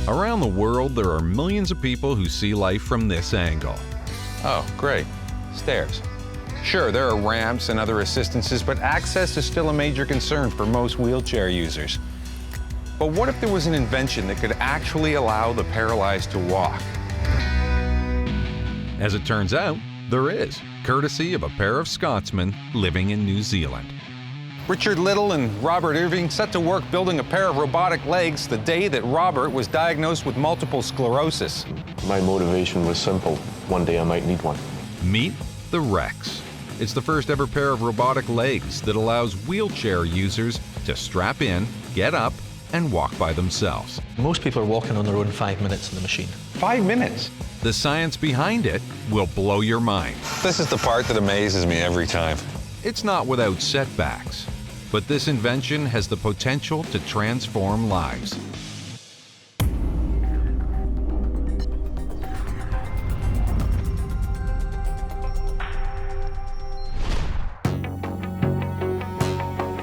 Around the world, there are millions of people who see life from this angle. Oh, great. Stairs. Sure, there are ramps and other assistances, but access is still a major concern for most wheelchair users. But what if there was an invention that could actually allow the paralyzed to walk? As it turns out, there is, courtesy of a pair of Scotsmen living in New Zealand. Richard Little and Robert Irving set to work building a pair of robotic legs the day that Robert was diagnosed with multiple sclerosis. My motivation was simple. One day I might need one. Meet the Rex. It's the first ever pair of robotic legs that allows wheelchair users to strap in, get up, and walk by themselves. Most people are walking on their own 5 minutes in the machine. 5 minutes? The science behind it will blow your mind. This is the part that amazes me every time. It's not without setbacks, but this invention has the potential to transform lives.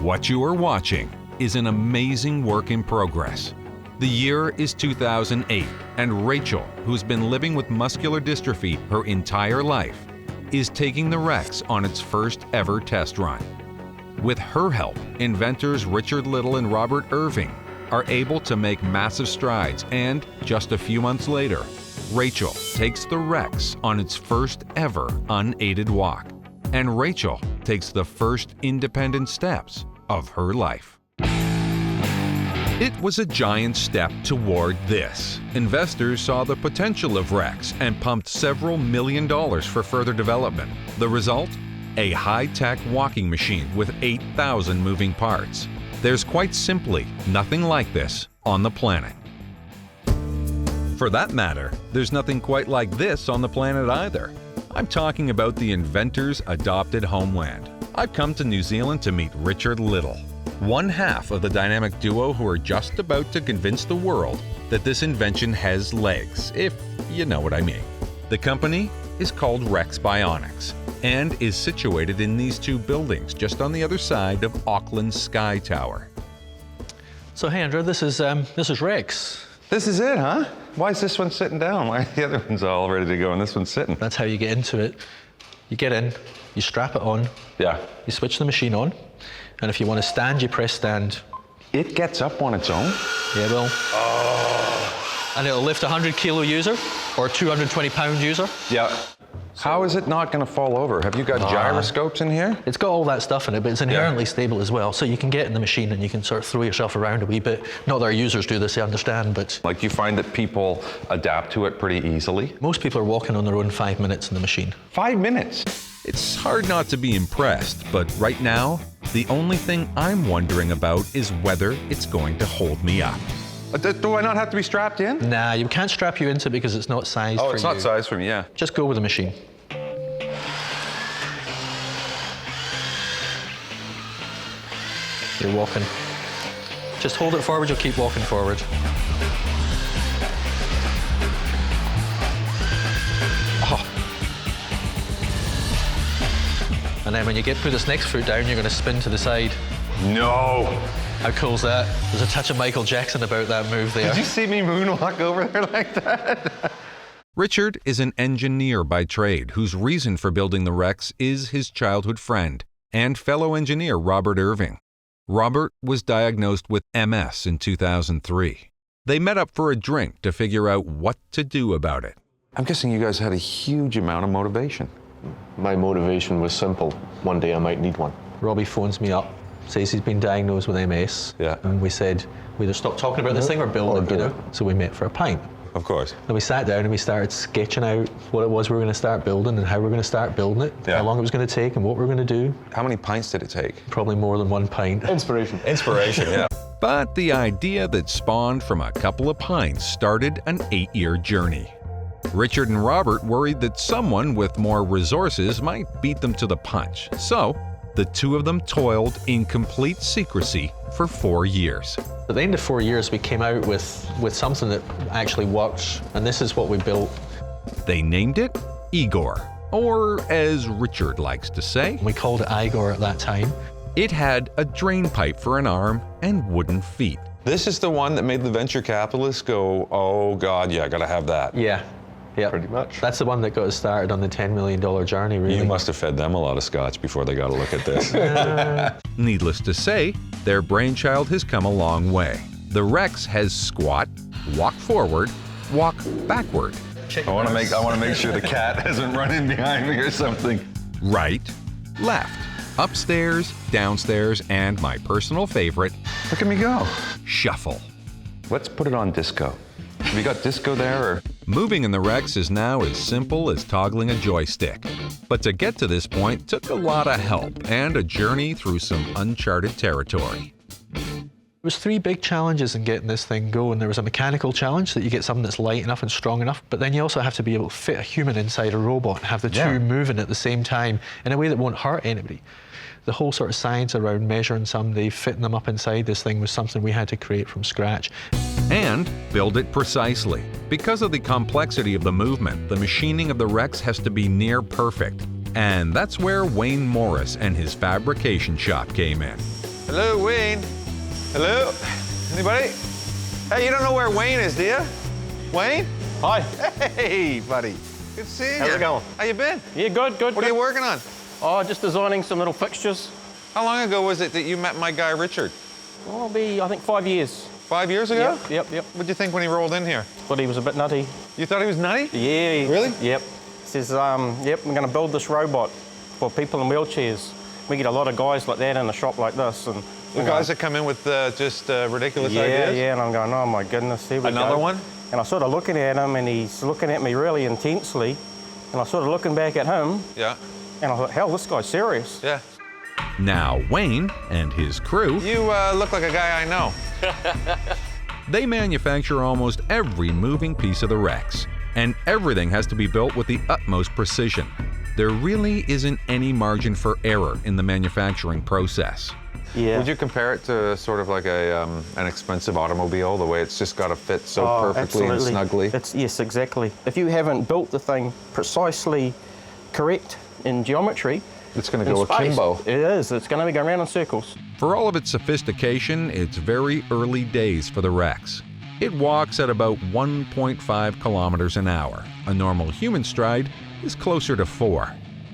What you are watching is an amazing work in progress. The year is 2008, and Rachel, who's been living with muscular dystrophy her entire life, is taking the Rex on its first ever test run. With her help, inventors Richard Little and Robert Irving are able to make massive strides, and just a few months later, Rachel takes the Rex on its first ever unaided walk, and Rachel takes the first independent steps of her life. It was a giant step toward this. Investors saw the potential of Rex and pumped several $1 million for further development. The result? A high-tech walking machine with 8,000 moving parts. There's quite simply nothing like this on the planet. For that matter, there's nothing quite like this on the planet either. I'm talking about the inventor's adopted homeland. I've come to New Zealand to meet Richard Little, one half of the dynamic duo who are just about to convince the world that this invention has legs, if you know what I mean. The company is called Rex Bionics and is situated in these two buildings just on the other side of Auckland's Sky Tower. So hey Andrew, this is Rex. This is it, huh? Why is this one sitting down? Why are the other ones all ready to go and this one's sitting? That's how you get into it. You get in, you strap it on, Yeah. you switch the machine on, and if you want to stand, you press stand. It gets up on its own? Yeah, well. Oh. And it'll lift a 100-kilo user or a 220-pound user. Yeah. How is it not going to fall over? Have you got gyroscopes in here? It's got all that stuff in it, but it's inherently stable as well. So you can get in the machine and you can sort of throw yourself around a wee bit. Not that our users do this, they understand, but... Like, you find that people adapt to it pretty easily? Most people are walking on their own 5 minutes in the machine. 5 minutes? It's hard not to be impressed, but right now, the only thing I'm wondering about is whether it's going to hold me up. Do I not have to be strapped in? Nah, you can't strap you into it because it's not sized for you. Oh, it's not sized for me, yeah. Just go with the machine. You're walking. Just hold it forward, you'll keep walking forward. Oh. And then when you put this next foot down, you're going to spin to the side. No! How cool's that? There's a touch of Michael Jackson about that move there. Did you see me moonwalk over there like that? Richard is an engineer by trade whose reason for building the Rex is his childhood friend and fellow engineer Robert Irving. Robert was diagnosed with MS in 2003. They met up for a drink to figure out what to do about it. I'm guessing you guys had a huge amount of motivation. My motivation was simple. One day I might need one. Robbie phones me up, says he's been diagnosed with MS. Yeah. And we said, we either stop talking about this thing or build it, you know? So we met for a pint. Of course. Then we sat down and we started sketching out what it was we were going to start building and how we were going to start building it, how long it was going to take and what we were going to do. How many pints did it take? Probably more than 1 pint. Inspiration. Inspiration, yeah. But the idea that spawned from a couple of pints started an 8-year journey. Richard and Robert worried that someone with more resources might beat them to the punch. So, the two of them toiled in complete secrecy for 4 years. At the end of 4 years, we came out with something that actually works, and this is what we built. They named it Igor, or as Richard likes to say, We called it Igor at that time. it had a drain pipe for an arm and wooden feet. This is the one that made the venture capitalists go, oh God, yeah, gotta have that. Yeah. Yeah. Pretty much. That's the one that got us started on the $10 million journey, really. You must have fed them a lot of scotch before they got a look at this. Needless to say, their brainchild has come a long way. The Rex has squat, walk forward, walk backward, I want to make sure the cat hasn't run in behind me or something. right, left, upstairs, downstairs, and my personal favorite, Look at me go. shuffle. Let's put it on disco. Have you got disco there, or? Moving in the Rex is now as simple as toggling a joystick. But to get to this point took a lot of help and a journey through some uncharted territory. There was 3 big challenges in getting this thing going. There was a mechanical challenge that you get something that's light enough and strong enough, but then you also have to be able to fit a human inside a robot and have the two moving at the same time in a way that won't hurt anybody. The whole sort of science around measuring somebody, fitting them up inside this thing was something we had to create from scratch. And build it precisely. Because of the complexity of the movement, the machining of the Rex has to be near perfect. And that's where Wayne Morris and his fabrication shop came in. Hello, Wayne. Hello? Anybody? Hey, you don't know where Wayne is, do you? Wayne? Hi. Hey, buddy. Good seeing you. How's it going? How you been? Yeah, good. What are you working on? Oh, just designing some little fixtures. How long ago was it that you met my guy, Richard? Oh, it'll be, I think, 5 years. 5 years ago? Yep. What'd you think when he rolled in here? But he was a bit nutty. You thought he was nutty? Yeah. Really? Yep. Says, yep, we're going to build this robot for people in wheelchairs. We get a lot of guys like that in a shop like this. And The guys that come in with just ridiculous yeah, ideas? Yeah, and I'm going, oh my goodness, here we go. Another one? And I sort of looking at him, and he's looking at me really intensely. And I sort of looking back at him, Yeah. and I thought, hell, this guy's serious. Yeah. Now Wayne and his crew, You look like a guy I know. they manufacture almost every moving piece of the Rex. And everything has to be built with the utmost precision. There really isn't any margin for error in the manufacturing process. Yeah. Would you compare it to sort of like an expensive automobile, the way it's just got to fit so perfectly and snugly? Yes, exactly. If you haven't built the thing precisely correct in geometry, It's going to in go space, akimbo. It is. It's going to be going around in circles. For all of its sophistication, it's very early days for the Rex. It walks at about 1.5 kilometers an hour. A normal human stride is closer to 4.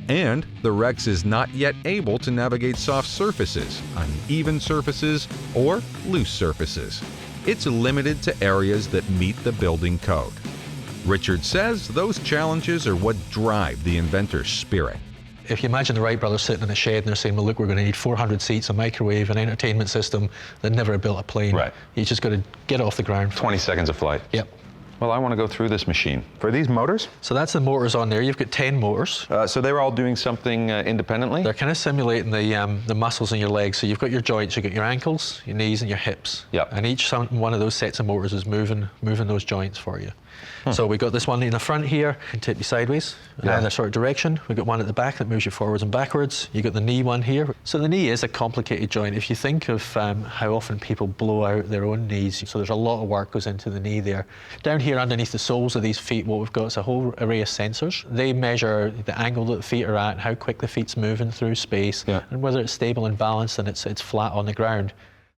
And the Rex is not yet able to navigate soft surfaces, uneven surfaces, or loose surfaces. It's limited to areas that meet the building code. Richard says those challenges are what drive the inventor's spirit. If you imagine the Wright brothers sitting in a shed and they're saying, well, look, we're going to need 400 seats, a microwave, an entertainment system, they'd never have built a plane. Right. You just got to get it off the ground. 20 seconds of flight. Yep. Well, I want to go through this machine. For these motors? So that's the motors on there. You've got 10 motors. So they were all doing something independently? They're kind of simulating the muscles in your legs. So you've got your joints, you've got your ankles, your knees, and your hips. Yep. And each one of those sets of motors is moving those joints for you. So we've got this one in the front here, can tip you sideways in either sort of direction. We've got one at the back that moves you forwards and backwards. You've got the knee one here. So the knee is a complicated joint. If you think of how often people blow out their own knees, so there's a lot of work goes into the knee there. Down here underneath the soles of these feet, what we've got is a whole array of sensors. They measure the angle that the feet are at, how quick the feet's moving through space, and whether it's stable and balanced and it's flat on the ground.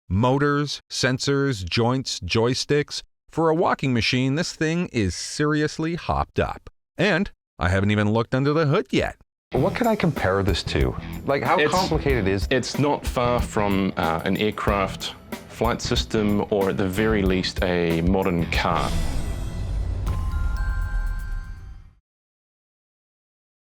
Motors, sensors, joints, joysticks. For a walking machine, this thing is seriously hopped up. And I haven't even looked under the hood yet. What could I compare this to? Like, how complicated is it? It's not far from an aircraft flight system, or at the very least a modern car.